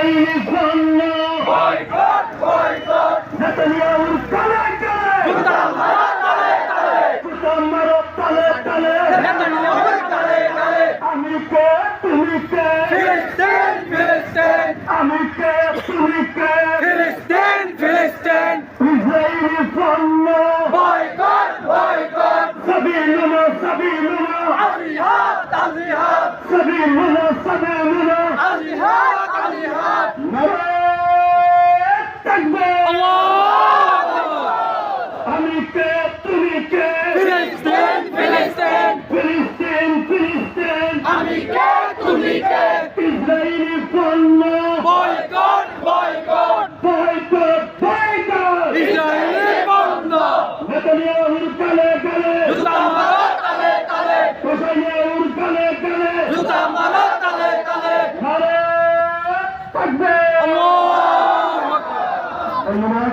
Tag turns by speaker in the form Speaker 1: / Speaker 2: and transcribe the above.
Speaker 1: Israeli পণ্য
Speaker 2: boycott boycott
Speaker 1: নেতানিয়াহুর কালে কালে
Speaker 2: জুতা মারো তালে তালে
Speaker 1: জুতা মারো তালে তালে
Speaker 2: নেতানিয়াহুর তালে তালে
Speaker 1: আমি কে তুমি কে
Speaker 2: ফিলিস্তিন ফিলিস্তিন
Speaker 1: আমি কে তুমি কে
Speaker 2: ফিলিস্তিন ফিলিস্তিন
Speaker 1: ইসরায়েলি পণ্য
Speaker 2: বয়কট বয়কট
Speaker 1: সাবিলুনা সাবিলুনা
Speaker 2: আজিহাদ আজিহাদ
Speaker 1: সাবিলুনা সাবিলুনা
Speaker 2: আজিহাদ আজিহাদ
Speaker 1: নারে তাকবীর
Speaker 2: আল্লাহু
Speaker 1: আমি কে তুমি কে
Speaker 2: ফিলিস্তিন ফিলিস্তিন
Speaker 1: ফিলিস্তিন ফিলিস্তিন
Speaker 2: আমি কে তুমি কে
Speaker 1: ইসরায়েলি পণ্য
Speaker 2: boycott boycott
Speaker 1: boycott boycott
Speaker 2: Israeli বন্ধ
Speaker 1: নেতানিয়াহুর কালে কালে
Speaker 2: জুতা মারো তালে তালে
Speaker 1: নেতানিয়াহুর কালে কালে
Speaker 2: জুতা মারো তালে তালে
Speaker 1: নারে তাকবীর
Speaker 2: আল্লাহু আকবার।
Speaker 1: ধন্যবাদ।